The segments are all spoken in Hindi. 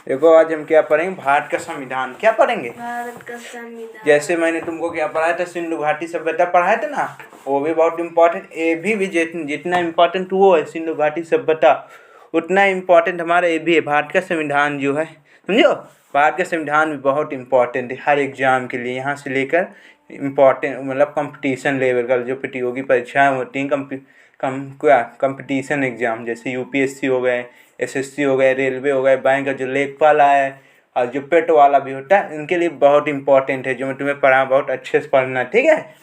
देखो आज हम क्या पढ़ेंगे, भारत का संविधान। क्या पढ़ेंगे? भारत का संविधान। जैसे मैंने तुमको क्या पढ़ाया था, सिंधु घाटी सभ्यता पढ़ाया था ना, वो भी बहुत इम्पोर्टेंट। ये भी जितना इम्पोर्टेंट वो है सिंधु घाटी सभ्यता, उतना इम्पोर्टेंट हमारा ये भी है भारत का संविधान जो है, समझो। भारत का संविधान भी बहुत इम्पोर्टेंट है हर एग्जाम के लिए, यहाँ से लेकर इम्पोर्टेंट मतलब कंपटीशन लेवल का जो प्रतियोगी परीक्षाएं होती हैं, कंपटीशन एग्जाम, जैसे यूपीएससी हो गए, एसएससी हो गए, रेलवे हो गए, बैंक का जो लेखपाल है और जो पेट वाला भी होता है, इनके लिए बहुत इंपॉर्टेंट है, जो मैं तुम्हें पढ़ा बहुत अच्छे से पढ़ना, ठीक है।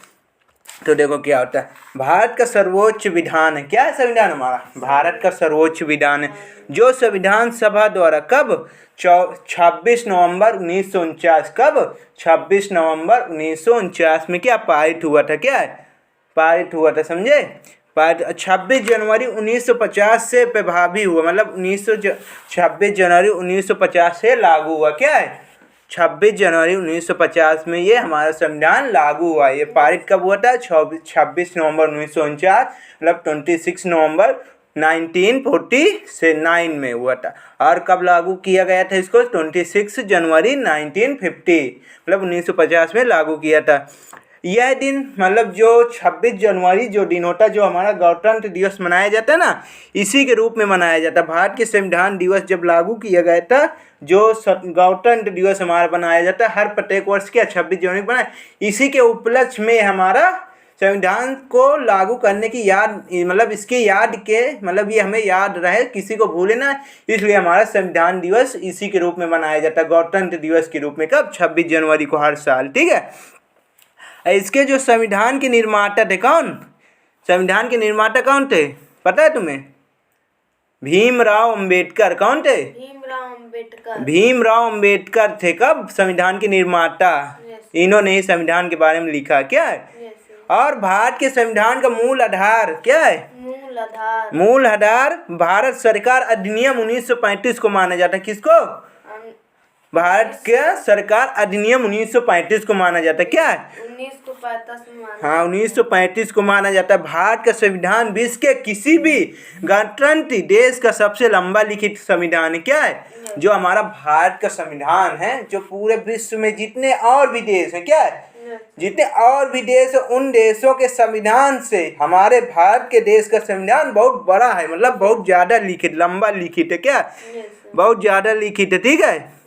तो देखो क्या होता है, भारत का सर्वोच्च विधान है। क्या है संविधान हमारा? भारत का सर्वोच्च विधान है, जो संविधान सभा द्वारा कब 26 नवंबर 1949, कब 26 नवंबर 1949 में क्या पारित हुआ था? क्या है? पारित हुआ था, समझे। 26 जनवरी 1950 से प्रभावी हुआ, मतलब 26 जनवरी 1950 से लागू हुआ। क्या है? 26 जनवरी 1950 में ये हमारा संविधान लागू हुआ। ये पारित कब हुआ था? 26 नवंबर 1949, मतलब 26 नवंबर 1949 में हुआ था। और कब लागू किया गया था इसको? 26 जनवरी 1950, मतलब 1950 में लागू किया था। यह दिन मतलब जो 26 जनवरी जो दिन होता है, जो हमारा गणतंत्र दिवस मनाया जाता है ना, इसी के रूप में मनाया जाता है। भारत के संविधान दिवस जब लागू किया गया था, जो गणतंत्र दिवस हमारा बनाया जाता है हर प्रत्येक वर्ष के 26 जनवरी को बनाया, इसी के उपलक्ष्य में हमारा संविधान को लागू करने की याद, मतलब इसके याद के, मतलब ये हमें याद रहे, किसी को भूले ना, इसलिए हमारा संविधान दिवस इसी के रूप में मनाया जाता है, गणतंत्र दिवस के रूप में। कब? 26 जनवरी को हर साल, ठीक है। इसके जो संविधान के निर्माता थे, कौन? संविधान के निर्माता कौन थे, पता है तुम्हें? भीमराव अंबेडकर। कौन थे? भीमराव अंबेडकर। भीमराव अंबेडकर थे कब संविधान के निर्माता। इन्होंने ही संविधान के बारे में लिखा। क्या है? और भारत के संविधान का मूल आधार क्या है? मूल आधार भारत सरकार अधिनियम 1935 को माना जाता है। किसको? भारत के सरकार अधिनियम 1935 को माना जाता है। क्या है? 1935 को माना जाता है। भारत का संविधान विश्व के किसी भी गणतंत्र देश का सबसे लंबा लिखित संविधान है। क्या है? जो हमारा भारत का संविधान है, जो पूरे विश्व में जितने और भी देश हैं, क्या है, जितने और भी देश, उन देशों के संविधान से हमारे भारत के देश का संविधान बहुत बड़ा है, मतलब बहुत ज्यादा लिखित, लंबा लिखित है। क्या? बहुत ज्यादा लिखित है, ठीक है।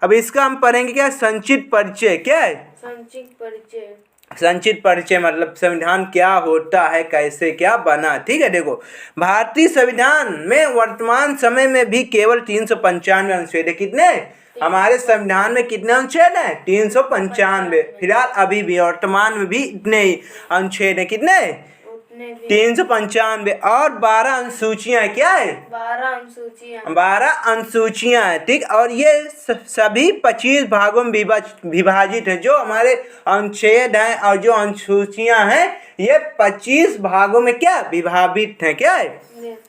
अब इसका हम पढ़ेंगे क्या? संक्षिप्त परिचय। क्या है? संक्षिप्त परिचय। संक्षिप्त परिचय मतलब संविधान क्या होता है, कैसे क्या बना, ठीक है। देखो, भारतीय संविधान में वर्तमान समय में भी केवल 395 अनुच्छेद है। कितने? हमारे संविधान में कितने अनुच्छेद हैं? 395। फिलहाल अभी भी वर्तमान में भी इतने ही अनुच्छेद है। कितने? 395। और 12 अनुसूचियां। क्या है? 12 अनुसूचियां है, ठीक। और ये सभी 25 भागों में विभाजित है। जो हमारे अनुच्छेद हैं और जो अनुसूचियां हैं, ये 25 भागों में क्या विभाजित है? क्या है?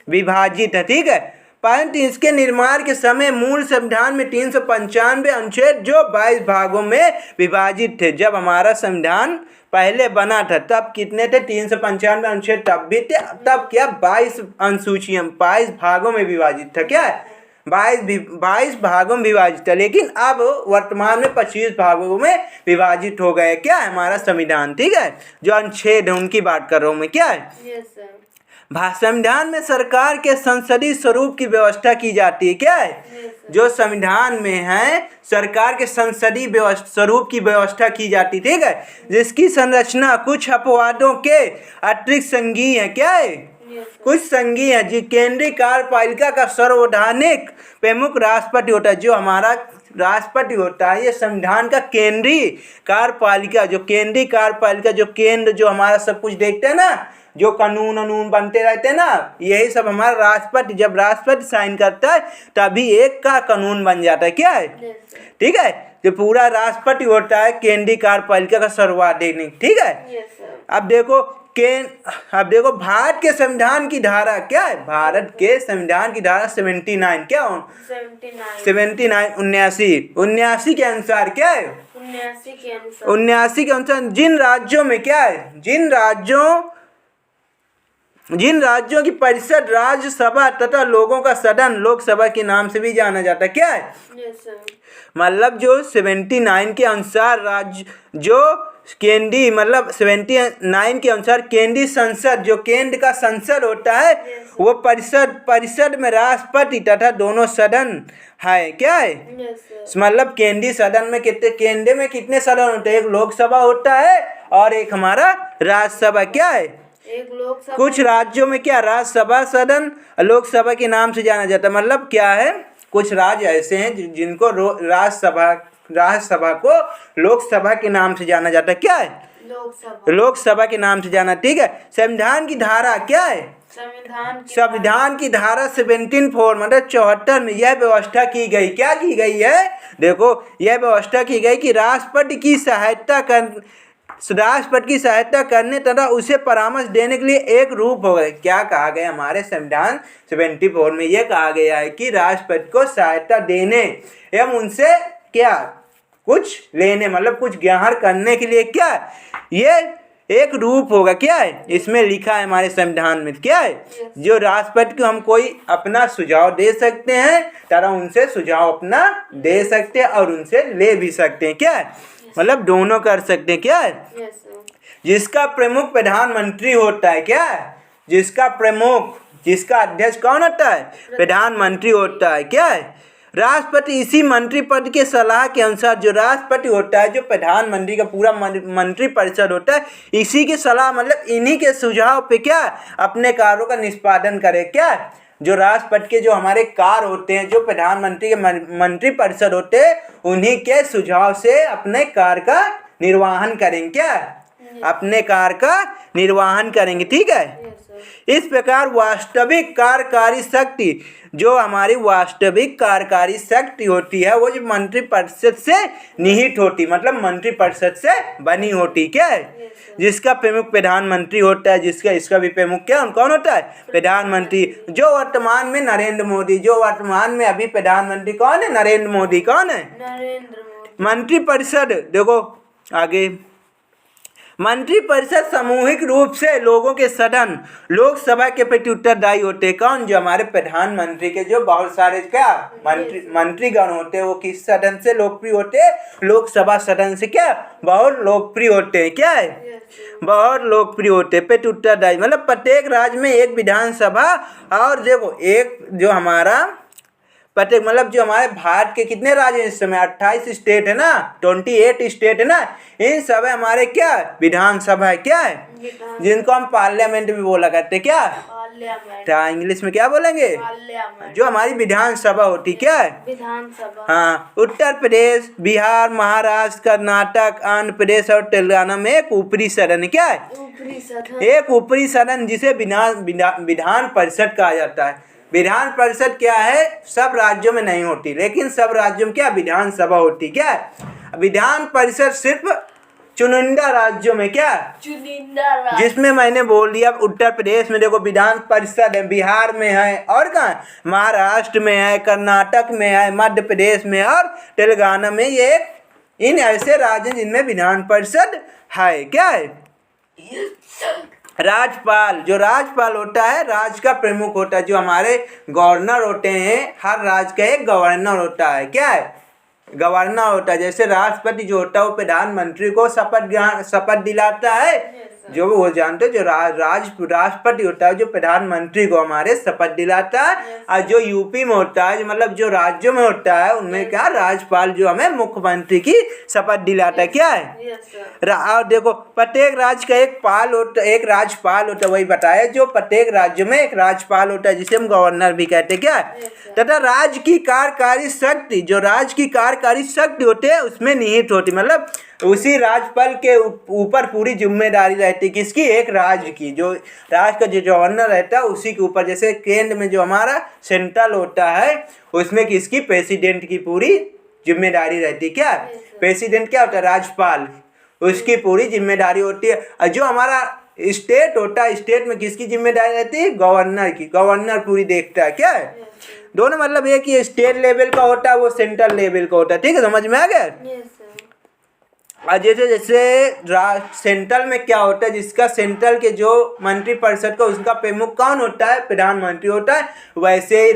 विभाजित है, ठीक है। परंतु इसके निर्माण के समय मूल संविधान में 395 अनुच्छेद जो 22 भागों में विभाजित थे। जब हमारा संविधान पहले बना था तब कितने थे? 395 अनुच्छेद तब भी थे। तब क्या? 22 अनुसूचियां 22 भागों में विभाजित था। क्या है? 22 भागों में विभाजित था। लेकिन अब वर्तमान में 25 भागों में विभाजित हो गए। क्या है? हमारा संविधान, ठीक है। जो अनुच्छेद है उनकी बात कर रहा हूँ मैं। क्या है? संविधान में सरकार के संसदीय स्वरूप की व्यवस्था की जाती है। क्या है? जो संविधान में है सरकार के संसदीय स्वरूप की व्यवस्था की जाती, ठीक है, जिसकी संरचना कुछ अपवादों के अतिरिक्त संघीय है। क्या है? कुछ संघीय है। जी, केंद्रीय कार्यपालिका का सर्वोधानिक प्रमुख राष्ट्रपति होता है। जो हमारा राष्ट्रपति होता है, ये संविधान का केंद्रीय कार्यपालिका, जो केंद्रीय कार्यपालिका, जो केंद्र जो हमारा सब कुछ देखते हैं ना, जो कानून बनते रहते हैं ना, यही सब हमारा राष्ट्रपति, जब राष्ट्रपति साइन करता है तभी एक का कानून बन जाता है। क्या है? ठीक है। जो पूरा राष्ट्रपति होता है केंद्रीय कार्यपालिका का सर्वाधिक, ठीक है। अब देखो भारत के संविधान की धारा क्या है? भारत के संविधान की धारा 79। क्या? 79 के अनुसार क्या है? 79 के अनुसार जिन राज्यों में क्या है? जिन राज्यों जिन राज्यों की परिषद राज्यसभा तथा लोगों का सदन लोकसभा के नाम से भी जाना जाता है। क्या है? Yes sir. मतलब जो 79 के अनुसार राज्य जो केंद्रीय मतलब 79 के अनुसार केंद्रीय संसद जो केंद्र का संसद होता है वो परिषद में राष्ट्रपति तथा दोनों सदन है। क्या है? यस मतलब केंद्रीय सदन में केंद्र में कितने सदन होते हैं? एक लोकसभा होता है और एक हमारा राज्यसभा। क्या है? एक लोकसभा। कुछ राज्यों में क्या राज्यसभा सदन लोकसभा के नाम से जाना जाता है। मतलब क्या है? कुछ राज्य ऐसे हैं जिनको राज्यसभा को लोकसभा के नाम से जाना जाता है। क्या है? लोकसभा के नाम से जाना। ठीक है। संविधान की धारा क्या है? संविधान की धारा 74 मतलब 74 में यह व्यवस्था की गई। क्या की गई है? देखो यह व्यवस्था की गई कि राष्ट्रपति की सहायता करने तथा उसे परामर्श देने के लिए एक रूप हो गए। क्या कहा गया हमारे संविधान 74 में? यह कहा गया है कि राष्ट्रपति को सहायता देने एवं उनसे क्या कुछ लेने मतलब कुछ ग्रहण करने के लिए क्या ये एक रूप होगा। क्या है? इसमें लिखा है हमारे संविधान में। क्या है? जो राष्ट्रपति को हम कोई अपना सुझाव दे सकते हैं तथा उनसे सुझाव अपना दे सकते हैं और उनसे ले भी सकते हैं। क्या है? मतलब दोनों कर सकते हैं। क्या है? जिसका प्रमुख प्रधानमंत्री होता है। क्या है? जिसका अध्यक्ष कौन होता है? प्रधानमंत्री होता है। क्या है? राष्ट्रपति इसी मंत्री पद के सलाह के अनुसार जो राष्ट्रपति होता है जो प्रधानमंत्री का पूरा मंत्री परिषद होता है इसी की सलाह मतलब इन्हीं के सुझाव पे क्या अपने कार्यों का निष्पादन करे। क्या जो राष्ट्रपति के जो हमारे कार्य होते हैं जो प्रधानमंत्री के मंत्री परिषद होते हैं उन्हीं के सुझाव से अपने कार्य का निर्वहन करेंगे। क्या अपने कार्य का निर्वहन करेंगे। ठीक है। इस प्रकार वास्तविक कार्यकारी शक्ति जो हमारी वास्तविक कार्यकारी शक्ति होती है वो जो मंत्री परिषद से निहित होती मतलब मंत्री परिषद से बनी होती। क्या है? जिसका प्रमुख प्रधानमंत्री होता है जिसका इसका भी प्रमुख क्या कौन होता है? प्रधानमंत्री। जो वर्तमान में नरेंद्र मोदी जो वर्तमान में अभी प्रधानमंत्री कौन है? नरेंद्र मोदी। कौन है? नरेंद्र मोदी। मंत्री परिषद देखो आगे मंत्री परिषद सामूहिक रूप से लोगों के सदन लोकसभा के प्रति उत्तरदायी होते हैं। कौन? जो हमारे प्रधानमंत्री के जो बहुत सारे क्या मंत्रीगण होते हैं वो किस सदन से लोकप्रिय होते हैं? लोकसभा सदन से क्या बहुत लोकप्रिय होते हैं। क्या है? बहुत लोकप्रिय होते हैं। प्रति उत्तरदायी मतलब प्रत्येक राज्य में एक विधानसभा और देखो एक जो हमारा प्रत्येक मतलब जो हमारे भारत के कितने राज्य हैं इस समय? 28 स्टेट है ना, 28 स्टेट है ना, इन सब हमारे क्या विधानसभा है। क्या है? जिनको हम पार्लियामेंट भी बोला करते। क्या क्या इंग्लिश में क्या बोलेंगे? जो हमारी विधानसभा होती। क्या है? विधानसभा। हाँ। उत्तर प्रदेश बिहार महाराष्ट्र कर्नाटक आंध्र प्रदेश और तेलंगाना में एक ऊपरी सदन। क्या है? ऊपरी सदन। एक ऊपरी सदन जिसे विधान परिषद कहा जाता है। विधान परिषद क्या है? सब राज्यों में नहीं होती लेकिन सब राज्यों में क्या विधानसभा होती। क्या है? विधान परिषद सिर्फ चुनिंदा राज्यों में क्या चुनिंदा राज्य जिसमें मैंने बोल दिया उत्तर प्रदेश में देखो विधान परिषद है, बिहार में है और कहाँ महाराष्ट्र में है, कर्नाटक में है, मध्य प्रदेश में और तेलंगाना में। ये इन ऐसे राज्य जिनमें विधान परिषद है। क्या है? राज्यपाल जो राज्यपाल होता है राज्य का प्रमुख होता है। जो हमारे गवर्नर होते हैं हर राज्य का एक गवर्नर होता है। क्या है? गवर्नर होता है। जैसे राष्ट्रपति जो होता है वो प्रधानमंत्री को शपथ दिलाता है जो वो जानते हैं। जो राष्ट्रपति होता है जो प्रधानमंत्री को हमारे शपथ दिलाता है और जो यूपी में होता है मतलब जो राज्यों में होता है उनमें क्या राज्यपाल जो हमें मुख्यमंत्री की शपथ दिलाता है। क्या है? और देखो प्रत्येक राज्य का एक राज्यपाल होता है। वही बताया जो प्रत्येक राज्य में एक राज्यपाल होता है जिसे हम गवर्नर भी कहते हैं। क्या है? तथा राज्य की कार्यकारी शक्ति जो राज्य की कार्यकारी शक्ति होती है उसमें निहित होती मतलब उसी राज्यपाल के ऊपर पूरी जिम्मेदारी रहती है। किसकी? एक राज्य की। जो राज्य का जो गवर्नर रहता है उसी के ऊपर। जैसे केंद्र में जो हमारा सेंट्रल होता है उसमें किसकी? प्रेसिडेंट की पूरी जिम्मेदारी रहती है। क्या प्रेसिडेंट क्या होता है? राज्यपाल। उसकी पूरी जिम्मेदारी होती है। और जो हमारा स्टेट होता है स्टेट में किसकी जिम्मेदारी रहती है? गवर्नर की। गवर्नर पूरी देखता है। क्या है? दोनों मतलब एक ही स्टेट लेवल का होता है वो सेंट्रल लेवल का होता है। ठीक है, समझ में आ गया? और जैसे सेंट्रल में क्या होता है, जिसका सेंट्रल के जो मंत्रिपरिषद का उसका प्रमुख कौन होता है, प्रधानमंत्री होता है। वैसे ही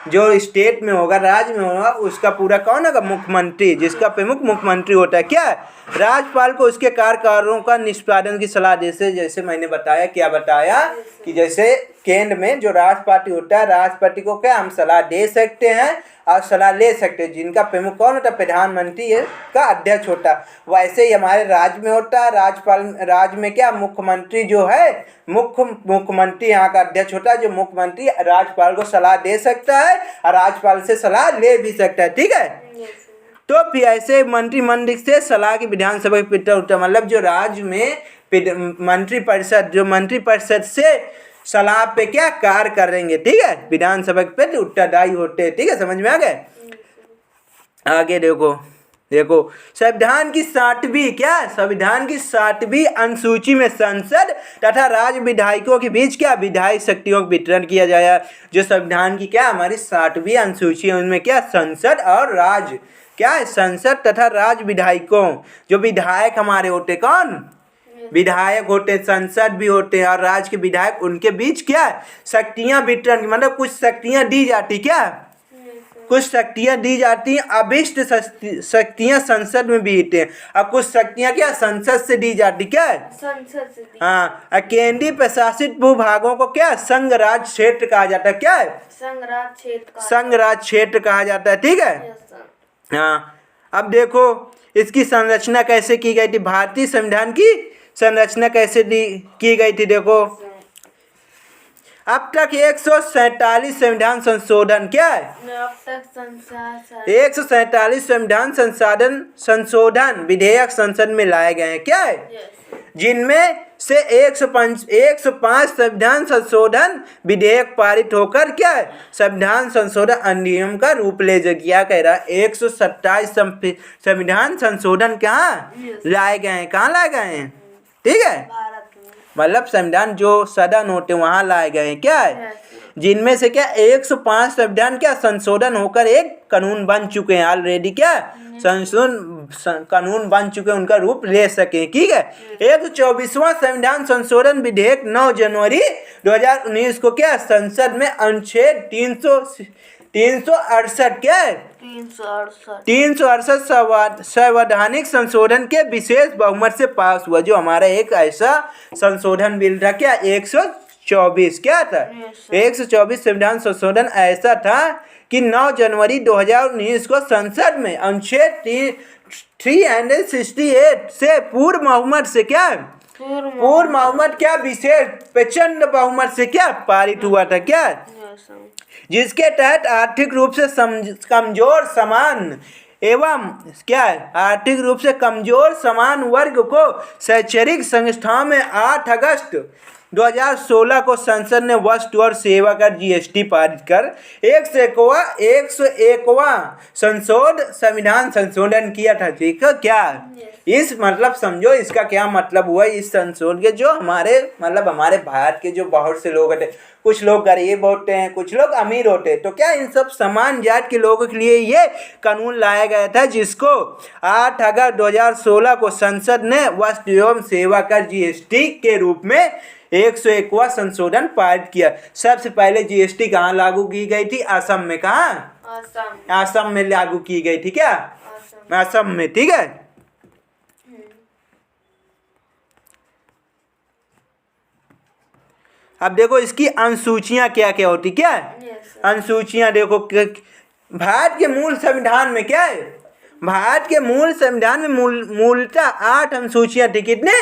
जो स्टेट में होगा, राज्य में होगा, उसका पूरा कौन होगा, मुख्यमंत्री, जिसका प्रमुख मुख्यमंत्री होता है। क्या है, राज्यपाल को उसके कार्यों का निष्पादन की सलाह जैसे मैंने बताया, क्या बताया कि जैसे केंद्र में जो राष्ट्रपति होता है, राष्ट्रपति को क्या हम सलाह दे सकते हैं और सलाह ले सकते हैं, जिनका प्रमुख कौन होता है, प्रधानमंत्री का अध्यक्ष होता है। वैसे ही हमारे राज्य में होता है, राज्य में क्या, मुख्यमंत्री जो है, मुख्यमंत्री यहाँ का अध्यक्ष होता है, जो मुख्यमंत्री राज्यपाल को सलाह दे सकता है और राज्यपाल से सलाह ले भी सकता है। ठीक है, तो फिर ऐसे मंत्रिमंडल से सलाह की विधानसभा की मतलब जो राज्य में मंत्रिपरिषद से सलाह पे क्या कार्य करेंगे। ठीक है, विधानसभा पे उत्तरदायी होते हैं। ठीक है, समझ में आ गए। आगे देखो संविधान की 60वीं अनुसूची में संसद तथा राज्य विधायकों के बीच क्या विधायी शक्तियों का वितरण किया जाएगा। जो संविधान की क्या हमारी 60वीं अनुसूची है, उनमें क्या संसद और राज्य क्या है, संसद तथा राज्य विधायकों, जो विधायक हमारे होते कौन, विधायक होते, संसद भी होते हैं और राज्य के विधायक, उनके बीच क्या शक्तियां वितरण, मतलब कुछ शक्तियां दी जाती, क्या कुछ शक्तियां दी जाती, अभिष्ट शक्तियां संसद में भी होते हैं और कुछ शक्तियां क्या संसद से दी जाती, क्या है संसद से दी। हाँ, केंद्रीय प्रशासित भूभागों को क्या संघ राज्य क्षेत्र कहा जाता है। क्या है, संघ राज्य क्षेत्र कहा जाता है। ठीक है, हाँ। अब देखो इसकी संरचना कैसे की गई थी, भारतीय संविधान की संरचना कैसे की गई थी। देखो अब तक 147 संविधान संशोधन, क्या है, अब तक 147 संविधान संशोधन विधेयक संसद में लाए गए हैं। क्या है, जिनमें से 105 संविधान संशोधन विधेयक पारित होकर क्या है संविधान संशोधन अधिनियम का रूप ले गया। कह रहा है 127 संविधान संशोधन कहाँ लाए गए हैं, कहाँ लाए गए हैं। ठीक है, मतलब संविधान जो सदन होते वहाँ लाए गए हैं। क्या है, जिनमें से क्या 105 संविधान क्या संशोधन होकर एक कानून बन चुके हैं ऑलरेडी, क्या संशोधन कानून बन चुके हैं, उनका रूप ले सके। ठीक है, 124वां संविधान संशोधन विधेयक 9 जनवरी 2019 को क्या संसद में अनुच्छेद 368 क्या है 368 संवैधानिक संशोधन के विशेष बहुमत से पास हुआ। जो हमारा एक ऐसा संशोधन बिल था, क्या 124 क्या था 124 संविधान संशोधन ऐसा था कि 9 जनवरी 2019 को संसद में अनुच्छेद 368 से पूर्ण बहुमत से क्या पूर्ण बहुमत क्या विशेष प्रचंड बहुमत से क्या पारित हुआ था। क्या जिसके तहत आर्थिक रूप से कमजोर समान एवं क्या है आर्थिक रूप से कमजोर समान वर्ग को शैक्षणिक संस्थाओं में 8 अगस्त 2016 को संसद ने वस्तु और सेवा कर जीएसटी पारित कर 101वां संविधान संशोधन किया था। ठीक है, क्या इस मतलब समझो इसका क्या मतलब हुआ। इस संशोधन के जो हमारे मतलब हमारे भारत के जो बहुत से लोग होते, कुछ लोग गरीब होते हैं, कुछ लोग अमीर होते हैं, तो क्या इन सब समान जात के लोगों के लिए ये कानून लाया गया था, जिसको 8 अगस्त 2016 को संसद ने वस्तु एवं सेवा कर जीएसटी के रूप में 101वां संशोधन पारित किया। सबसे पहले जीएसटी कहाँ लागू की गई थी, असम में। कहाँ असम में लागू की गई थी। क्या असम में। ठीक है, अब देखो इसकी अनुसूचियां क्या क्या होती। क्या अनुसूचियां देखो भारत के मूल संविधान में क्या है, भारत के मूल संविधान में मूलतः 8 अनुसूचियां थी। कितने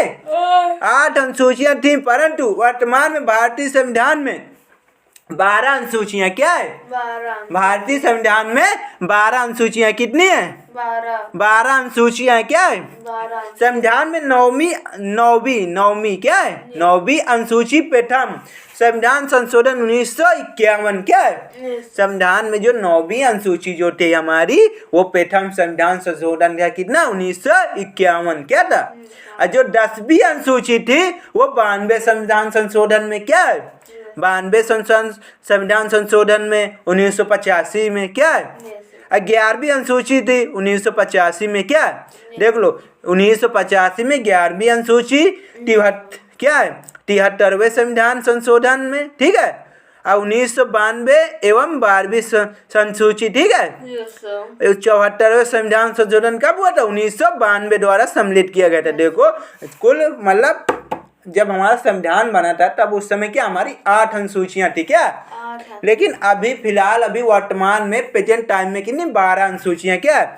8 अनुसूचियां थी, परंतु वर्तमान में भारतीय संविधान में 12 अनुसूचियां। क्या है भारतीय संविधान में 12 अनुसूचियां। कितनी है 12 अनुसूचियां। क्या है संविधान में नौवीं क्या है 9वीं अनुसूची प्रथम संविधान संशोधन 1951। क्या है संविधान में जो 9वीं अनुसूची जो थे हमारी, वो प्रथम संविधान संशोधन का कितना 1951। क्या था, और जो 10वीं अनुसूची थी वो 92 संविधान संशोधन में। क्या है 92 संविधान संशोधन में 1985 में। क्या है 11वीं अनुसूची थी 1985 में, क्या देख लो 1985 में 11वीं अनुसूची क्या है 73वें संविधान संशोधन में, ठीक है। और 1992 एवं 12वीं संसूची, ठीक है। Yes sir. 74वें संविधान संशोधन कब हुआ था 1992 द्वारा सम्मिलित किया गया था। देखो कुल मतलब जब हमारा संविधान बना था तब उस समय क्या हमारी 8 अनुसूचियां थी, क्या 8 लेकिन अभी फिलहाल अभी वर्तमान में प्रेजेंट टाइम में कितनी 12 अनुसूचियां, क्या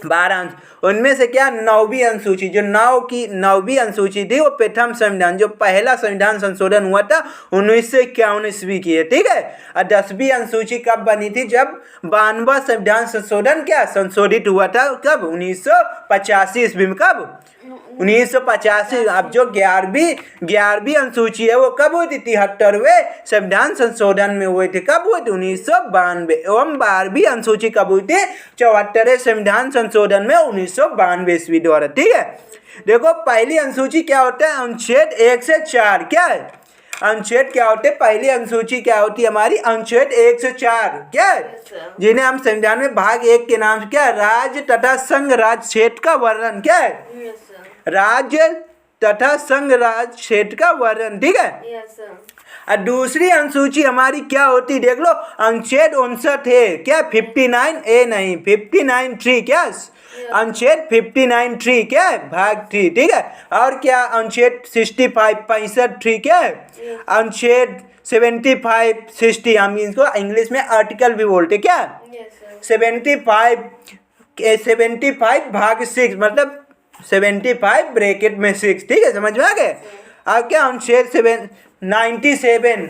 12 उनमें से क्या 9वीं अनुसूची, जो 9वीं अनुसूची थी वो प्रथम संविधान, जो पहला संविधान संशोधन हुआ था 1951 ईस्वी की है, ठीक है। और 10वीं अनुसूची कब बनी थी, जब 92वां संविधान संशोधन क्या संशोधित हुआ था, कब 1985 ईस्वी में, कब 1985। अब जो 11वीं अनुसूची है वो कब हुई थी 73वें संविधान संशोधन में हुए थे, कब हुए थे 1992। एवं 12वीं अनुसूची कब हुई थी 74वें संविधान संशोधन में 1992 ईस्वी द्वारा, ठीक है। देखो पहली अनुसूची क्या होता है अनुच्छेद 1 से 4, क्या है अनुच्छेद क्या होते हैं, पहली अनुसूची क्या होती है हमारी अनुच्छेद 1 से 4, क्या है जिन्हें हम संविधान में भाग 1 के नाम से क्या राज्य तथा संघ राज्य क्षेत्र का वर्णन, क्या है राज्य तथा संघ राज्य क्षेत्र का वर्णन, ठीक है। Yes sir. और दूसरी अनुसूची हमारी क्या होती देख लो अनुच्छेद 59 है, क्या 59A नहीं 59(3), क्या अनुच्छेद 59(3), क्या है भाग 3, ठीक है। और क्या अनुच्छेद 65(3), क्या है अनुच्छेद 75(60), हम इनको इंग्लिश में आर्टिकल भी बोलते, क्या 75 भाग 6 मतलब 75 ब्रैकेट में 6, ठीक है, समझ में आ गए। अब क्या अनुच्छेद 97,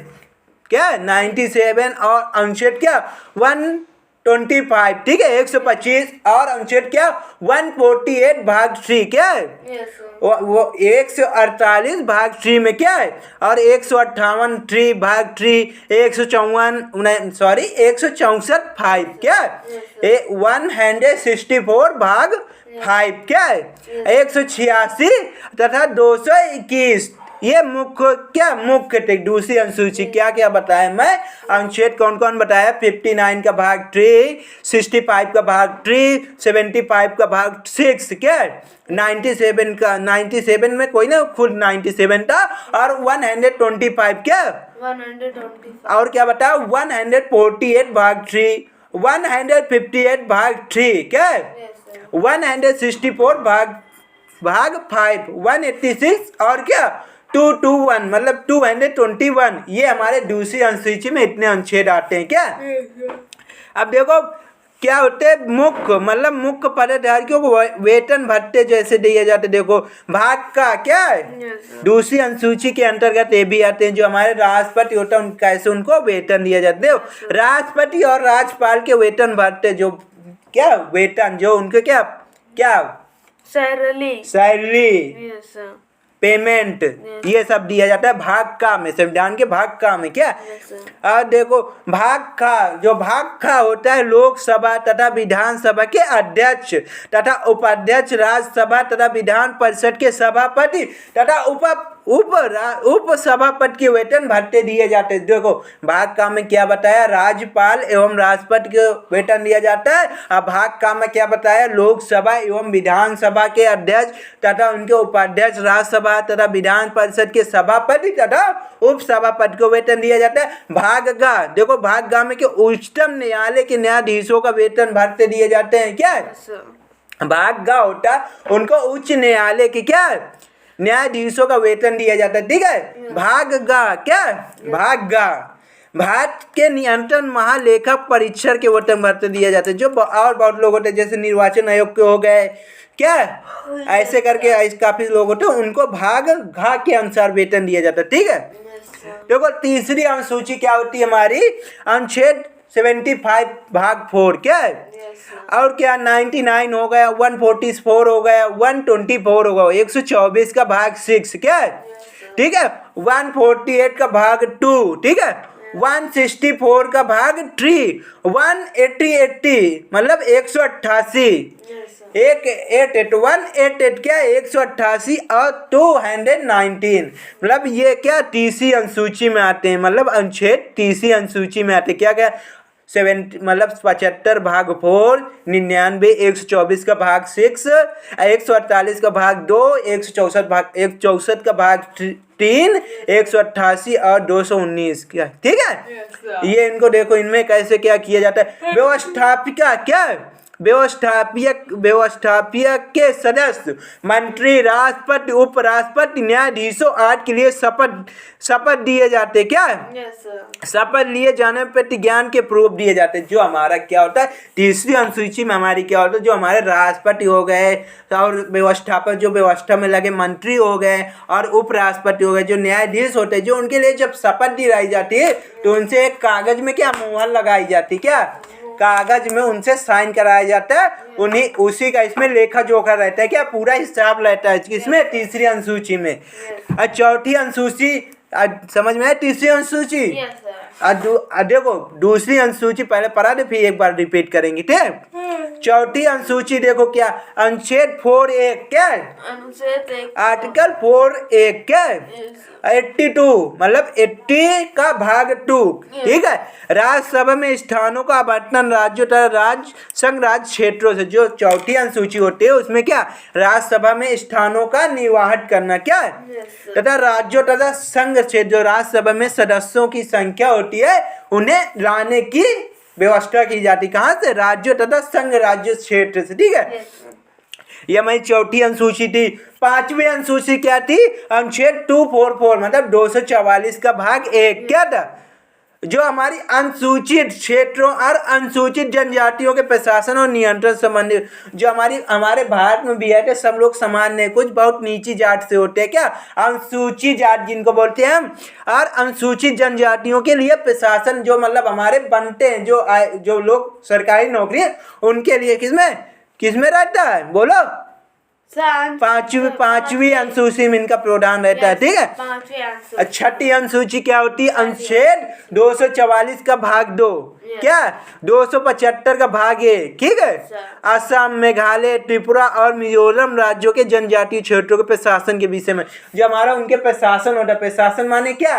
क्या 97 और अनुच्छेद क्या 125, ठीक है 125 और अनुच्छेद क्या 148 भाग 3, क्या है वो 148 भाग 3 में क्या है, और 158 3 भाग 3 164 5, क्या 164 भाग 5, क्या है 186 तथा 221। ये मुख्य थे। दूसरी अनुसूची क्या क्या बताया मैं, अनुच्छेद कौन कौन बताया 59 का भाग 3, 65 का भाग 3, 75 का भाग 6, क्या 97 में कोई ना खुद 97 था, और 125 क्या 125 और क्या बताया 148 भाग 3, 158 भाग 3, क्या 164 भाग 5, 186 और क्या 221 मतलब 221। ये हमारे दूसरी अनुसूची में इतने अनुच्छेद आते हैं, क्या अब देखो क्या होते हैं मुख्य पदाधिकारियों को वेतन भत्ते जैसे दिए जाते। देखो भाग का क्या है दूसरी अनुसूची के अंतर्गत ये भी आते हैं, जो हमारे राष्ट्रपति होता है कैसे उनको वेतन दिया जाता है। राष्ट्रपति और राज्यपाल के वेतन भत्ते जो क्या वेतन जो उनके क्या सैलरी पेमेंट ये सब दिया जाता है भाग का में, संविधान के भाग का में, क्या और देखो भाग का होता है लोकसभा तथा विधानसभा के अध्यक्ष तथा उपाध्यक्ष, राज्यसभा तथा विधान परिषद के सभापति तथा उप सभापति के वेतन भत्ते दिए जाते हैं। देखो भाग का में क्या बताया, राज्यपाल एवं राष्ट्रपति के वेतन दिया जाता है। अब भाग का में क्या बताया, लोकसभा एवं विधानसभा के अध्यक्ष तथा उनके उपाध्यक्ष, राज्यसभा तथा विधान परिषद के सभापति तथा उप सभापति को वेतन दिया जाता है। भाग गा, देखो भाग गा में के उच्चतम न्यायालय के न्यायाधीशों का वेतन भत्ते दिए जाते हैं। क्या भाग गा होता है उनको उच्च न्यायालय के क्या न्यायाधीशों का वेतन दिया जाता है, ठीक है। भाग गा क्या भाग गा भारत के नियंत्रण महालेखक परीक्षक के वेतन भत्ते दिए जाते हैं। जो और बहुत लोग होते हैं जैसे निर्वाचन आयोग के हो गए, क्या ऐसे करके काफी लोग होते हैं, उनको भाग घा के अनुसार वेतन दिया जाता है, ठीक है। देखो तीसरी अनुसूची क्या होती है हमारी, अनुच्छेद 75 भाग 4, क्या और क्या 99 हो गया, 144 हो गया, 124 हो गया, 124 का भाग 6, क्या ठीक है, 148 का भाग 2, ठीक है, 164 का भाग 3, 180 मतलब 188 188 क्या 188 और 219 मतलब ये क्या तीसरी अनुसूची में आते हैं, मतलब अनुच्छेद तीसरी अनुसूची में आते हैं। क्या 70 मतलब 75 भाग 4, 99, 124 का भाग 6, 148 का भाग 2, 164 का भाग 3, 188 और 219 क्या, ठीक है। Yes, sir. ये इनको देखो, इनमें कैसे क्या किया जाता है। व्यवस्थापिका क्या है? व्यवस्थापकीय के सदस्य मंत्री, राष्ट्रपति, उपराष्ट्रपति, न्यायाधीशों आदि के लिए शपथ दिए जाते। क्या Yes, sir. शपथ लिए जाने पर प्रतिज्ञान के प्रूफ दिए जाते हैं। जो हमारा क्या होता है, तीसरी अनुसूची में हमारी क्या होता है, जो हमारे राष्ट्रपति हो गए और व्यवस्थापक जो व्यवस्था में लगे मंत्री हो गए और उपराष्ट्रपति हो गए, जो न्यायाधीश होते हैं, जो उनके लिए जब शपथ दिलाई जाती है तो उनसे एक कागज में क्या मुहर लगाई जाती है, क्या कागज में उनसे साइन कराया जाता है। उन्हीं उसी का इसमें लेखा जोखा रहता है, क्या पूरा हिसाब रहता है इसमें तीसरी अनुसूची में। और चौथी अनुसूची समझ में है, तीसरी अनुसूची। Yes, sir. देखो दूसरी अनुसूची पहले पढ़ा दे, फिर एक बार रिपीट करेंगे, ठीक है। चौथी अनुसूची देखो क्या, अनुच्छेद 4(1) क्या है, अनुच्छेद 1 आर्टिकल 4(1) क्या है, 82 मतलब 80 का भाग 2, ठीक है। राज्यसभा में स्थानों का आवंटन राज्यों तथा राज्य संघ राज्य क्षेत्रों से। जो चौथी अनुसूची होती है उसमें क्या, राज्यसभा में स्थानों का निर्वाहन करना क्या है, Yes, तथा राज्यों तथा संघ क्षेत्र जो राज्यसभा में सदस्यों की संख्या होती है उन्हें लाने की व्यवस्था की जाती। कहाँ से, राज्यों तथा संघ राज्य क्षेत्र से, ठीक है। Yes, sir. ये हमारी चौथी अनुसूची थी। पांचवी अनुसूची क्या थी, अनुच्छेद 244 मतलब 244 का भाग 1 क्या था, जो हमारी अनुसूचित क्षेत्रों और अनुसूचित जनजातियों के प्रशासन और नियंत्रण संबंधी। जो हमारे भारत में भी है कि सब लोग समान नहीं, कुछ बहुत नीची जात से होते हैं, क्या अनुसूचित जात जिनको बोलते हैं हम। और अनुसूचित जनजातियों के लिए प्रशासन जो मतलब हमारे बनते हैं, जो लोग सरकारी नौकरी है उनके लिए किसमें रहता है, बोलो। पांचवी अनुसूची में इनका प्रावधान रहता है, ठीक है। पांचवी अनुसूची। छठी अनुसूची क्या होती है, अनुच्छेद 244 का भाग 2 क्या, 275 का भाग 1, ठीक है। असम, मेघालय, त्रिपुरा और मिजोरम राज्यों के जनजातीय क्षेत्रों के प्रशासन के विषय में। जो हमारा उनके प्रशासन होता है, प्रशासन माने क्या,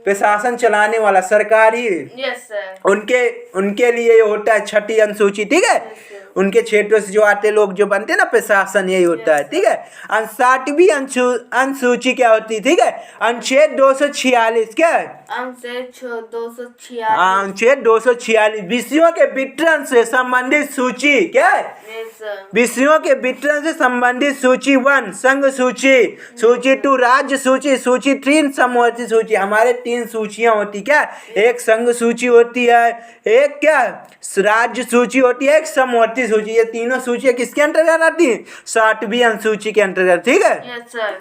प्रशासन चलाने वाला सरकारी। Yes, sir. उनके लिए ये होता है छठी अनुसूची, ठीक है। उनके क्षेत्रों से जो आते लोग जो बनते हैं ना प्रशासन, यही होता है, ठीक है। 60वीं अनुसूची क्या होती है, ठीक है, अनुच्छेद 246 क्या है, अनुच्छेद 246। अनुच्छेद 246 विषयों के वितरण से संबंधित सूची क्या है, Yes, sir. विषयों के वितरण से संबंधित सूची 1 संघ सूची, सूची 2 राज्य सूची, सूची 3 समवर्ती सूची। हमारे 3 सूचियां होती क्या, एक संघ सूची होती है, एक क्या राज्य सूची होती है, एक समवर्ती सूची। ये तीनों सूचियां किसके अंतर्गत आती है, 60वीं अनुसूची के अंतर्गत, ठीक है। Yes, sir.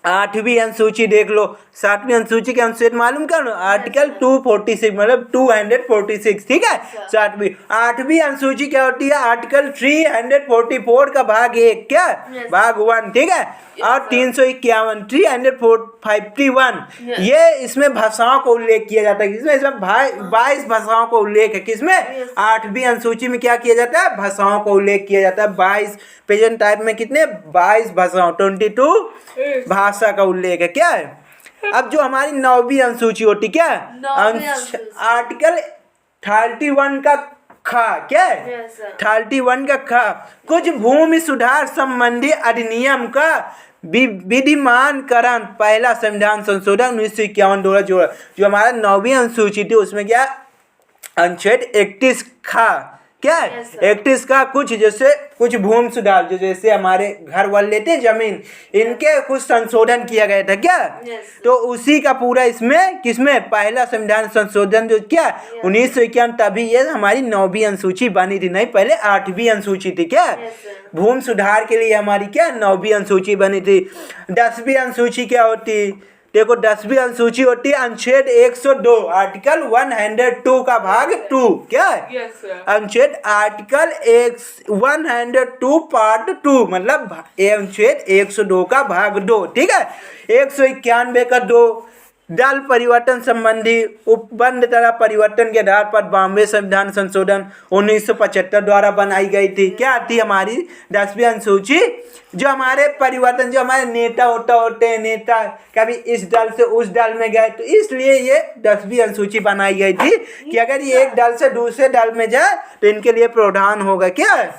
8वीं अनुसूची देख लो। 7वीं अनुसूची के अनुच्छेद मालूम कर लो, आर्टिकल 246 मतलब 246, ठीक है। 7वीं 8वीं अनुसूची क्या होती है, आर्टिकल 344 का भाग 1 क्या, भाग 1, ठीक है। और 351 351 ये इसमें भाषाओं को उल्लेख किया जाता है। इसमें 22 भाषाओं को उल्लेख है, किसमें, 8वीं अनुसूची में क्या किया जाता है, भाषाओं को उल्लेख किया जाता है। 22 प्रेजेंट टाइप में कितने, 22 भाषाओं, 22 भाषा का उल्लेख है, क्या है। अब जो हमारी 9वीं अनुसूची होती क्या, आर्टिकल 31 का खा क्या है, Yes, sir. 31 का खा कुछ भूमि सुधार संबंधी अधिनियम का विधिमानकरण पहला संविधान संशोधन 1951 द्वारा जोड़ा। जो हमारा 9वीं अनुसूची थी उसमें क्या, अनुच्छेद 31 खा क्या है, Yes, sir. 31 का कुछ भूमि सुधार, जो जैसे हमारे घर वाले लेते जमीन, इनके कुछ संशोधन किया गया था क्या, Yes. तो उसी का पूरा इसमें किसमें पहला संविधान संशोधन जो क्या 1951, तभी ये हमारी 9वीं अनुसूची बनी थी, नहीं पहले 8वीं अनुसूची थी क्या। Yes, sir. भूमि सुधार के लिए हमारी क्या 9वीं अनुसूची बनी थी। 10वीं अनुसूची क्या होती, देखो 10वीं अनुसूची होती है अनुच्छेद 102 आर्टिकल 102 का भाग 2 क्या है, Yes, sir. अनुच्छेद आर्टिकल 102 पार्ट 2 मतलब अनुच्छेद 102 का भाग 2, ठीक है। 191 का 2 दल परिवर्तन संबंधी उपबंध द्वारा परिवर्तन के आधार पर बॉम्बे संविधान संशोधन 1975 द्वारा बनाई गई थी। क्या आती है हमारी 10वीं अनुसूची? जो हमारे परिवर्तन, जो हमारे नेता होते हैं, नेता कभी इस दल से उस दल में गए, तो इसलिए ये 10वीं अनुसूची बनाई गई थी कि अगर ये एक दल से दूसरे दल में जाए तो इनके लिए प्रावधान होगा। क्या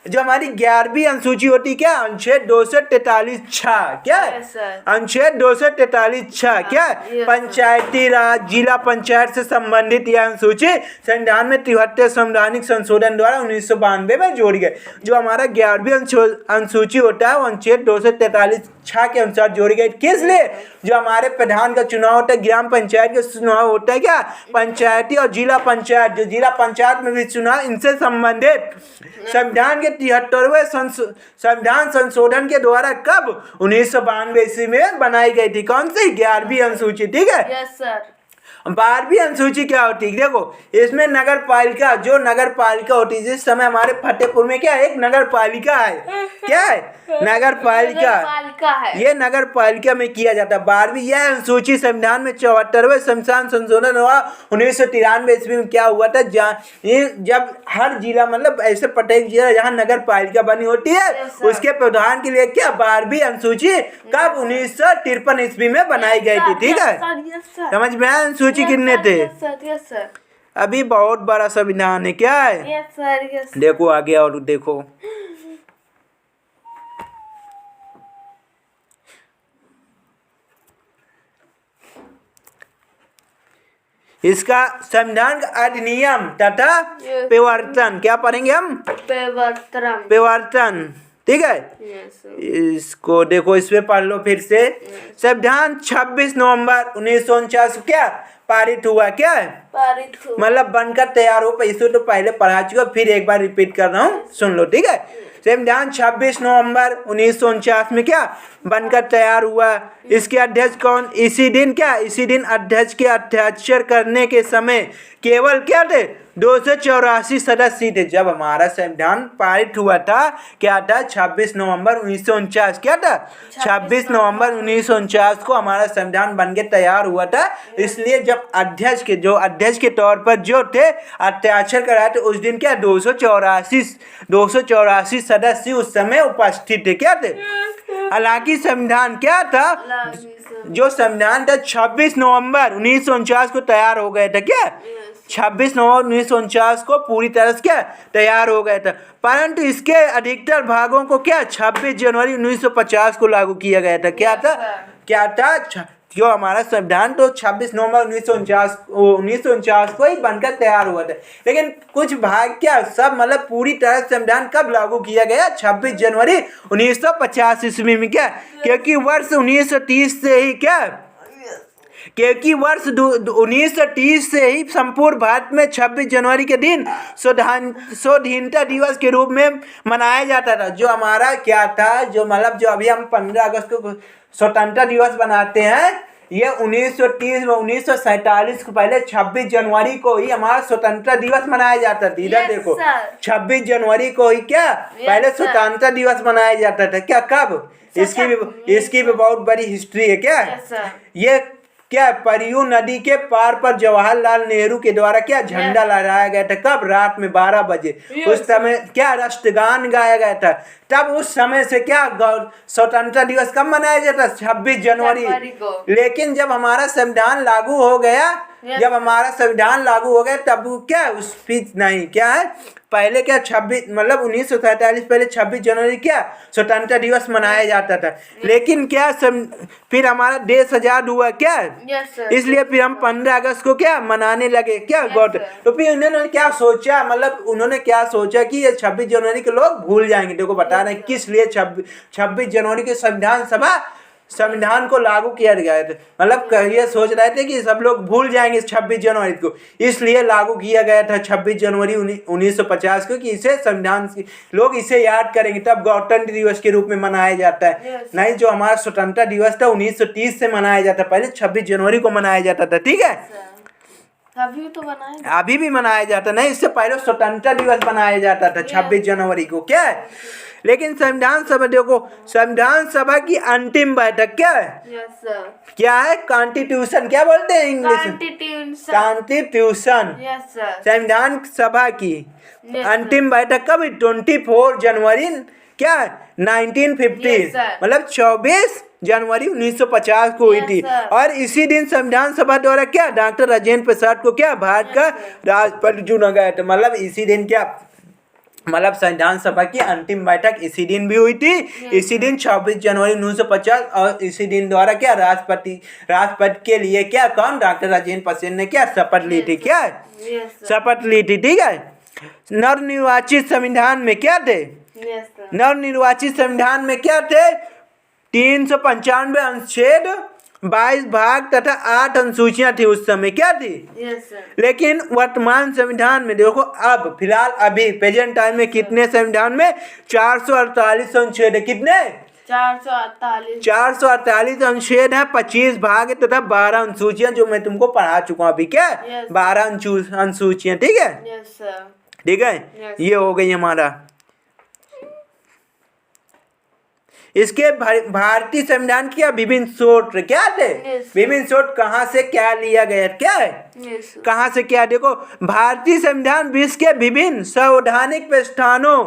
जो हमारी 11वीं अनुसूची होती क्या? अनुच्छेद 243(6) क्या है? अनुच्छेद 243(6) क्या? पंचायती राज जिला पंचायत से संबंधित यह अनुसूची संविधान में 73 संवैधानिक संशोधन द्वारा 1992 में जोड़ी गई। जो हमारा 11वीं अनुसूची होता है वो अनुच्छेद 243(6) के अनुसार जोड़ी गई। किस लिए? जो हमारे प्रधान का चुनाव होता है, ग्राम पंचायत का चुनाव होता है क्या? पंचायती और जिला पंचायत, जो जिला पंचायत में भी चुनाव, इनसे संबंधित संविधान के 73वें संविधान संशोधन के द्वारा कब 1992 ईस्वी में बनाई गई थी। कौन सी? 11वीं अनुसूची। ठीक है। Yes sir. 12वीं अनुसूची क्या होती है? देखो इसमें नगर पालिका, जो नगर पालिका होती है, जिस समय हमारे फतेहपुर में क्या एक नगर पालिका है। क्या है? नगर पालिका है। ये नगर पालिका में किया जाता है। 12वीं यह अनुसूची संविधान में 74वें संविधान संशोधन हुआ 1993 ईस्वी में। क्या हुआ था? जब हर जिला, मतलब ऐसे प्रत्येक जिला जहाँ नगर पालिका बनी होती है, उसके प्रधान के लिए क्या 12वीं अनुसूची कब 1953 ईस्वी में बनाई गई थी। ठीक है, समझ में आया? अनुसूची कितने थे? Yes sir. अभी बहुत बड़ा संविधान है। क्या है? Yes sir. यस। देखो आगे और देखो, इसका संविधान का अधिनियम तथा परिवर्तन। क्या पढ़ेंगे हम? परिवर्तन। ठीक है। इसको देखो, इसमें पढ़ लो फिर से। संविधान 26 नवंबर 1949 क्या पारित हुआ? क्या है? पारित हुआ, मतलब बनकर तैयार हो। इसे तो पहले पढ़ा चुका, फिर एक बार रिपीट कर रहा हूँ, सुन लो। ठीक है। संविधान 26 नवंबर 1949 में क्या बनकर तैयार हुआ। इसके अध्यक्ष कौन? इसी दिन क्या? इसी दिन अध्यक्ष के हस्ताक्षर करने के समय केवल क्या थे? 284 सदस्य थे। जब हमारा संविधान पारित हुआ था, क्या था? 26 नवंबर 1949। क्या था? 26 नवंबर 1949 को हमारा संविधान बन के तैयार हुआ था। इसलिए जब अध्यक्ष के तौर पर जो थे हस्ताक्षर कराए थे, उस दिन क्या 284 सदस्य उस समय उपस्थित थे। क्या थे? हालांकि संविधान क्या था? जो संविधान था 26 नवंबर 1949 को तैयार हो गया था। क्या 26 नवंबर 1949 को पूरी तरह से क्या तैयार हो गया था, परंतु इसके अधिकतर भागों को क्या 26 जनवरी 1950 को लागू किया गया था। क्या था? जो हमारा संविधान तो 26 नवंबर 1949 को ही बनकर तैयार हुआ था, लेकिन कुछ भाग क्या सब, मतलब पूरी तरह संविधान कब लागू किया गया? 26 जनवरी 1950 ईस्वी में। क्या? क्योंकि वर्ष 1930 से ही क्या, क्योंकि वर्ष 1930 से ही संपूर्ण भारत में 26 जनवरी के दिन स्वाधीनता दिवस के रूप में मनाया जाता था। जो हमारा क्या था, जो मतलब जो अभी हम 15 अगस्त को स्वतंत्रता दिवस बनाते हैं, ये 1930 में 1947 को पहले 26 जनवरी को ही हमारा स्वतंत्रता दिवस मनाया जाता था। इधर देखो 26 जनवरी को ही क्या पहले स्वतंत्रता दिवस मनाया जाता था। क्या कब? इसकी भी बहुत बड़ी हिस्ट्री है। क्या ये क्या परियू नदी के पार पर जवाहरलाल नेहरू के द्वारा क्या झंडा लहराया गया था। कब? रात में 12 बजे। उस समय क्या राष्ट्रगान गाया गया था। तब उस समय से क्या स्वतंत्रता दिवस कब मनाया जाता? 26 जनवरी को। लेकिन जब हमारा संविधान लागू हो गया, तब क्या उस नहीं क्या है, पहले क्या 26 मतलब 1947 पहले 26 जनवरी क्या स्वतंत्रता दिवस मनाया जाता था। लेकिन क्या फिर हमारा देश आजाद हुआ। क्या इसलिए फिर हम 15 अगस्त को क्या मनाने लगे। क्या तो फिर उन्होंने क्या सोचा, मतलब उन्होंने क्या सोचा कि ये 26 जनवरी के लोग भूल जाएंगे। देखो बता रहे हैं किस लिए 26 जनवरी के संविधान को लागू किया गया था। मतलब ये सोच रहे थे कि सब लोग भूल जाएंगे 26 जनवरी को, इसलिए लागू किया गया था 26 जनवरी 1950 को, कि इसे संविधान लोग इसे याद करेंगे, तब गणतंत्र दिवस के रूप में मनाया जाता है। नहीं, जो हमारा स्वतंत्रता दिवस था 1930 से मनाया जाता, पहले 26 जनवरी को मनाया जाता था। ठीक है। अभी तो बनाए अभी भी मनाया जाता नहीं, इससे पहले स्वतंत्रता दिवस मनाया जाता था 26 जनवरी को, क्या है। लेकिन संविधान सभा देखो, संविधान सभा की अंतिम बैठक क्या है, यस सर, क्या है, कॉन्स्टिट्यूशन क्या बोलते हैं इंग्लिश में, कॉन्स्टिट्यूशन। यस सर, संविधान सभा की अंतिम बैठक कब, 24 जनवरी क्या 1950, Yes, sir. मतलब 24 जनवरी 1950 को हुई Yes, थी। sir. और इसी दिन संविधान सभा द्वारा क्या डॉक्टर राजेंद्र प्रसाद को क्या भारत का राष्ट्रपति चुना गया था। मतलब इसी दिन क्या, मतलब संविधान सभा की अंतिम बैठक इसी दिन भी हुई थी। इसी दिन 26 जनवरी 1950, और इसी दिन द्वारा क्या राष्ट्रपति के लिए क्या कौन, डॉक्टर राजेंद्र प्रसाद ने क्या शपथ ली थी, क्या यस सर, शपथ ली थी, ठीक है। नवनिर्वाचित संविधान में क्या थे, यस सर, नवनिर्वाचित संविधान में क्या थे, 395 अनुच्छेद, 22 भाग तथा 8 अनुसूचियां थी उस समय, क्या थी। यस सर, लेकिन वर्तमान संविधान में देखो, अब फिलहाल अभी प्रेजेंट टाइम में कितने संविधान में 448 अनुच्छेद है, कितने 448 अनुच्छेद है, 25 भाग है तथा 12 अनुसूचियां, जो मैं तुमको पढ़ा चुका हूं अभी, क्या 12 अनुसूचियां, ठीक है। यस सर, ठीक है, ये हो गई हमारा। इसके भारतीय संविधान की विभिन्न सूत्र क्या थे, विभिन्न सूत्र कहाँ से क्या लिया गया, क्या है, कहाँ से क्या, देखो भारतीय संविधान विश्व के विभिन्न संवैधानिक प्रतिष्ठानों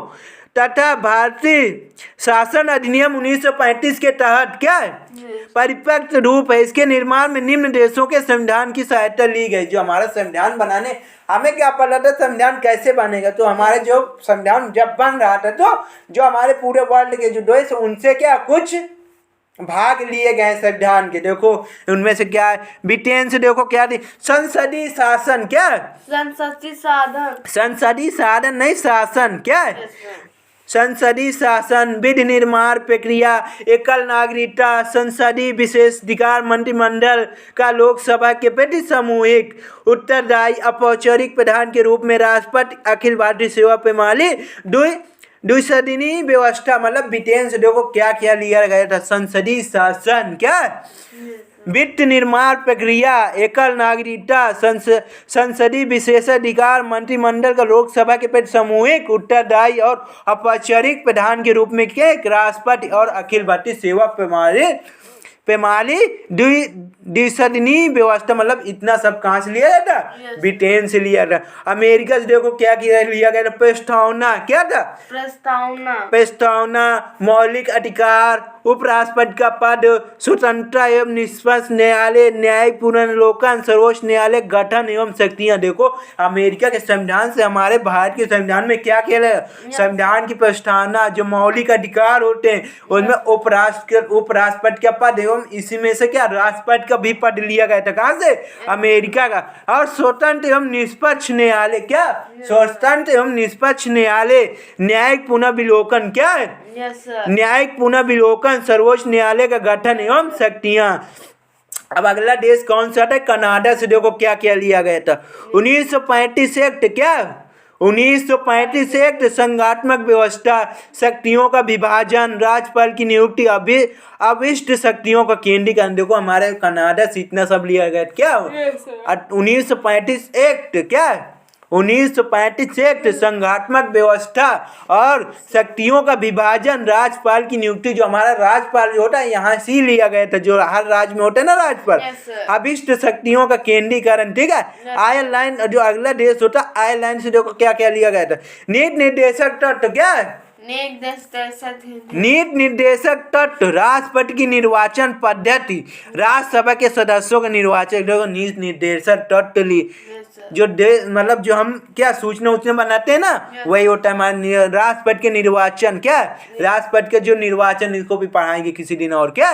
तथा भारतीय शासन अधिनियम 1935 के तहत क्या है परिपक्व रूप है। इसके निर्माण में निम्न देशों के संविधान की सहायता ली गई। जो हमारा संविधान बनाने, हमें क्या पता था संविधान कैसे बनेगा, तो हमारे जो संविधान जब बन रहा था, तो जो हमारे पूरे वर्ल्ड के जो देश उनसे क्या कुछ भाग लिए गए संविधान के। देखो उनमें से क्या है, ब्रिटेन से देखो क्या थी, संसदीय शासन, क्या संसदीय साधन नहीं शासन, क्या है संसदीय शासन, विधि निर्माण प्रक्रिया, एकल नागरिकता, संसदीय विशेषाधिकार, मंत्रिमंडल का लोकसभा के प्रति सामूहिक उत्तरदायी, औपचारिक प्रधान के रूप में राष्ट्रपति, अखिल भारतीय सेवा प्रणाली, द्विसदनीय व्यवस्था। मतलब ब्रिटेन से देखो क्या क्या लिया गया था, संसदीय शासन, क्या वित्त निर्माण प्रक्रिया, एकल नागरिकता, संसदीय विशेषाधिकार, मंत्रिमंडल का लोकसभा के प्रति सामूहिक उत्तरदायी और औपचारिक प्रधान के रूप में क्या राष्ट्रपति और अखिल भारतीय सेवा प्रणाली, द्विसदनीय व्यवस्था। मतलब इतना सब कहाँ से लिया जाता, ब्रिटेन से लिया था। अमेरिका से देखो क्या किया लिया गया था, प्रस्तावना, क्या था प्रस्तावना, मौलिक अधिकार, उपराष्ट्रपति का पद, स्वतंत्रता एवं निष्पक्ष न्यायालय, न्यायिक पुनर्विलोकन, सर्वोच्च न्यायालय गठन एवं शक्तियां। देखो अमेरिका के संविधान से हमारे भारत के संविधान में क्या किया है, संविधान की प्रस्तावना, जो मौलिक अधिकार होते हैं उनमें उपराष्ट्रपति का पद एवं इसी में से क्या राष्ट्रपति का भी पद लिया गया था, कहाँ से, अमेरिका का। और स्वतंत्र एवं निष्पक्ष न्यायालय, क्या स्वतंत्र एवं निष्पक्ष न्यायालय, न्यायिक पुनर्विलोकन, क्या है न्यायिक पुनर्विलोकन, सर्वोच्च न्यायालय का गठन एवं शक्तियां। अब अगला देश कौन सा था, कनाडा से देखो क्या क्या लिया गया था, 1935 एक्ट, क्या 1935 एक्ट, संघात्मक व्यवस्था, शक्तियों का विभाजन, राज्यपाल की नियुक्ति, अभिष्ट शक्तियों का केंद्रीकरण। देखो हमारे कनाडा से इतना सब लिया गया, क्या 1935 एक्ट, क्या 1935 एक्ट, संघात्मक व्यवस्था और शक्तियों का विभाजन, राज्यपाल की नियुक्ति। जो हमारा राज्यपाल जो होता है यहाँ से लिया गया था, जो हर राज्य में होता है ना राज्यपाल, अभिष्ट शक्तियों का केंद्रीकरण, ठीक है। आयरलैंड, जो अगला देश होता है आयरलैंड से देखो क्या क्या लिया गया था, नीति निर्देशक तत्व, क्या है नीति निर्देशक तत्व, राष्ट्रपति की निर्वाचन पद्धति, राज्यसभा के सदस्यों का निर्वाचन। देखो नीति निर्देशक तत्व ली, जो मतलब जो हम क्या सूचना बनाते हैं ना, वही होता है हमारे राष्ट्रपति के निर्वाचन, क्या राष्ट्रपति के जो निर्वाचन, इसको भी पढ़ाएंगे किसी दिन, और क्या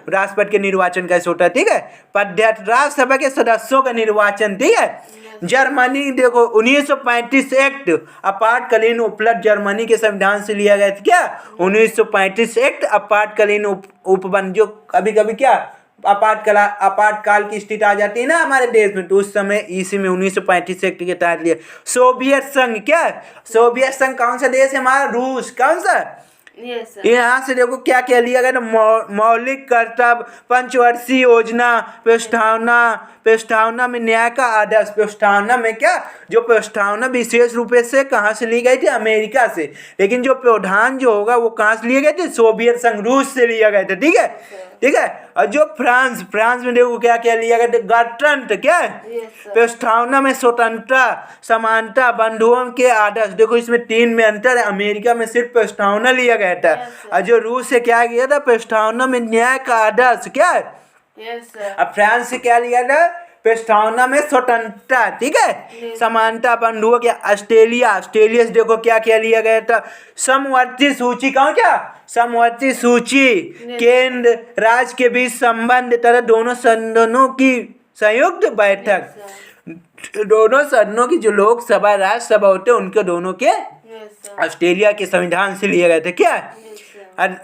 राष्ट्रपति के निर्वाचन कैसे होता है, ठीक है। पद्धति, राज्यसभा के सदस्यों का निर्वाचन, ठीक है। जर्मनी देखो 1935 एक्ट, आपातकालीन उपलब्ध, जर्मनी के संविधान से लिया गया था, क्या 1935 एक्ट, आपातकालीन उपबंध। जो कभी कभी क्या आपातकाल की स्थिति आ जाती है ना हमारे देश में, तो उस समय इसी में 1935 एक्ट के तहत लिया। सोवियत संघ, क्या सोवियत संघ कौन सा देश है हमारा, रूस, कौन सा यस सर। यहाँ से देखो क्या क्या लिया गया ना, मौलिक कर्तव्य, पंचवर्षीय योजना, प्रस्तावना में न्याय का आदर्श। प्रस्तावना में क्या, जो प्रस्तावना विशेष रूप से कहाँ से ली गई थी, अमेरिका से, लेकिन जो प्रावधान जो होगा वो कहाँ से लिए गए थे, सोवियत संघ रूस से लिया गया था। ठीक है, ठीक है। और जो फ्रांस में देखो क्या क्या लिया गया था, गणतंत्र क्या है, प्रस्तावना में स्वतंत्रता, समानता, बंधुओं के आदर्श। देखो इसमें 3 में अंतर है, अमेरिका में सिर्फ प्रस्तावना लिया गया था, और जो रूस से क्या किया था, प्रस्तावना में न्याय का आदर्श क्या है। अब फ्रांस से क्या लिया था, प्रस्तावना में स्वतंत्रता, ठीक है, समानता, बंधुओं के। ऑस्ट्रेलिया से देखो क्या क्या लिया गया था, समवर्ती सूची। कौन क्या, समवर्ती सूची, केंद्र राज्य के बीच संबंध तथा दोनों सदनों की संयुक्त बैठक। दोनों सदनों की जो लोकसभा राज्यसभा होते हैं उनके दोनों के ऑस्ट्रेलिया के संविधान से लिए गए थे। क्या,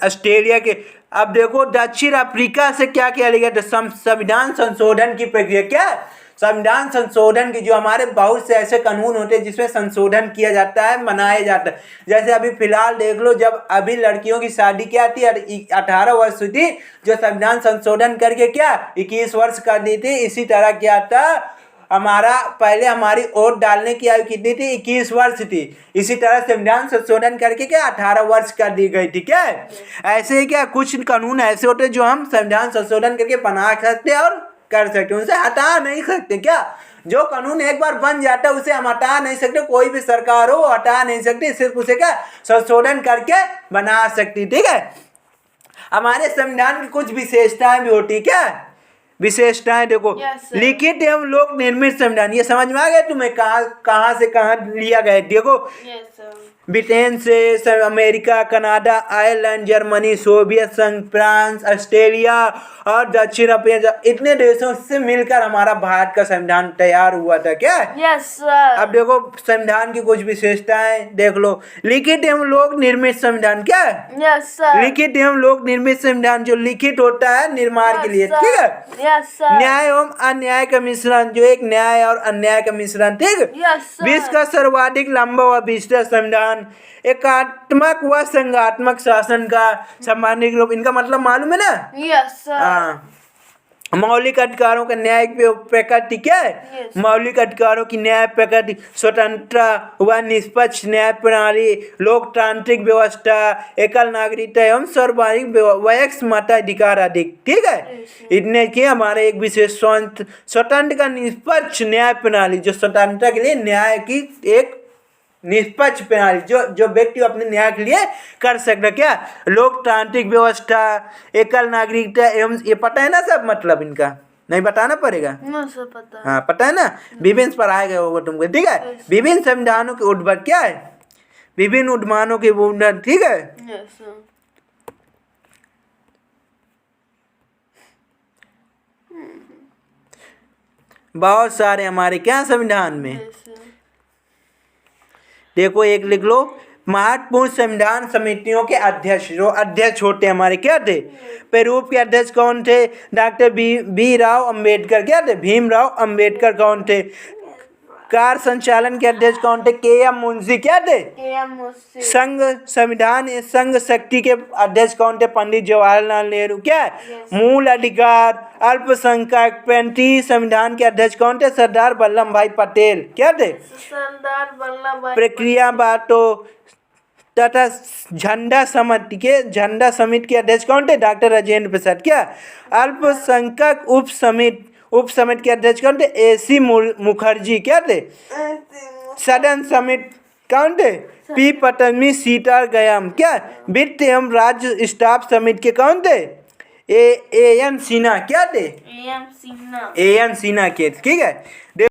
ऑस्ट्रेलिया के। अब देखो दक्षिण अफ्रीका से क्या क्या लिया गया था, संविधान संशोधन की प्रक्रिया। क्या, संविधान संशोधन की, जो हमारे बहुत से ऐसे कानून होते हैं जिसमें संशोधन किया जाता है, मनाया जाता है। जैसे अभी फिलहाल देख लो, जब अभी लड़कियों की शादी क्या थी, 18 वर्ष हुई थी, जो संविधान संशोधन करके क्या 21 वर्ष कर दी थी। इसी तरह क्या था, हमारा पहले हमारी वोट डालने की आयु कितनी थी, 21 वर्ष थी। इसी तरह संविधान संशोधन करके क्या 18 वर्ष कर दी गई थी। क्या है, ऐसे ही क्या कुछ कानून ऐसे होते हैं जो हम संविधान संशोधन करके बना सकते हैं और कर सकते हैं, उनसे हटा नहीं सकते। क्या, जो कानून एक बार बन जाता है उसे हम हटा नहीं सकते, कोई भी सरकार हो हटा नहीं सकती, सिर्फ उसे क्या संशोधन करके बना सकती। ठीक है, हमारे संविधान की कुछ विशेषताएं भी होती। क्या विशेषताएं देखो, लिखित एवं लोक निर्मित संविधान। ये समझ में आ गया तुम्हें, कहाँ से कहाँ लिया गया। देखो ब्रिटेन से, America, Canada, Ireland, Germany, Soviet संघ, फ्रांस, ऑस्ट्रेलिया और दक्षिण अफ्रीका, इतने देशों से मिलकर हमारा भारत का संविधान तैयार हुआ था। क्या, यस सर। अब देखो संविधान की कुछ विशेषताएं देख लो। लिखित एवं लोक निर्मित संविधान। क्या, यस सर। लिखित एवं लोक निर्मित संविधान, जो लिखित होता है निर्माण के लिए। ठीक है, यस सर। न्याय एवं अन्याय का मिश्रण, जो एक न्याय और अन्याय का मिश्रण। ठीक, विश्व का सर्वाधिक लंबा व विस्तृत संविधान, एकात्मक व संघात्मक शासन का सामान्य रूप। इनका मतलब मालूम है ना, यस सर। मौलिक अधिकारों का न्याय प्रकृति। क्या है, मौलिक अधिकारों की न्याय प्रकृति, स्वतंत्रता व निष्पक्ष न्याय प्रणाली, लोकतांत्रिक व्यवस्था, एकल नागरिकता एवं सर्वाधिक वयस्क मताधिकार आदि। ठीक है, इतने के हमारे एक विशेष स्वतंत्र का निष्पक्ष न्याय प्रणाली, जो स्वतंत्रता के लिए न्याय की एक निष्पक्ष प्रणाली, जो व्यक्ति अपने न्याय के लिए कर सकता। क्या, लोकतांत्रिक व्यवस्था, एकल नागरिकता एवं, ये पता है ना सब, मतलब इनका नहीं बताना पड़ेगा। पता। हाँ पता है ना, विभिन्न पढ़ाएगा होगा तुमको। ठीक है, विभिन्न संविधानों के उद्भव। क्या है, विभिन्न उद्मानों के उद्भव। ठीक है, बहुत सारे हमारे क्या संविधान में। देखो एक लिख लो, महत्वपूर्ण संविधान समितियों के अध्यक्ष, जो अध्यक्ष होते हैं हमारे क्या थे, प्रारूप के अध्यक्ष कौन थे, डॉक्टर बी राव अम्बेडकर। क्या थे, भीमराव अम्बेडकर कौन थे। कार्य संचालन के अध्यक्ष कौन थे, के.एम. मुंशी। क्या थे, संघ संविधान संघ शक्ति के अध्यक्ष कौन थे, पंडित जवाहरलाल नेहरू। क्या, मूल अधिकार, अल्पसंख्यक पेंटी। संविधान के अध्यक्ष कौन थे, सरदार वल्लभ भाई पटेल। क्या थे, सरदार वल्लभ भाई। प्रक्रिया बाटो तथा झंडा समिति के अध्यक्ष कौन थे, डॉक्टर राजेंद्र प्रसाद। क्या, अल्पसंख्यक उप समिति के अध्यक्ष कौन थे, ए.सी. मुखर्जी। क्या थे, सदन समिति कौन थे, पी. पट्टनी सीताराम। क्या, वित्त एवं राज्य स्टाफ समिति के कौन थे, ए.एन. सिन्हा। क्या थे, ए.एन. सिन्हा के। ठीक है।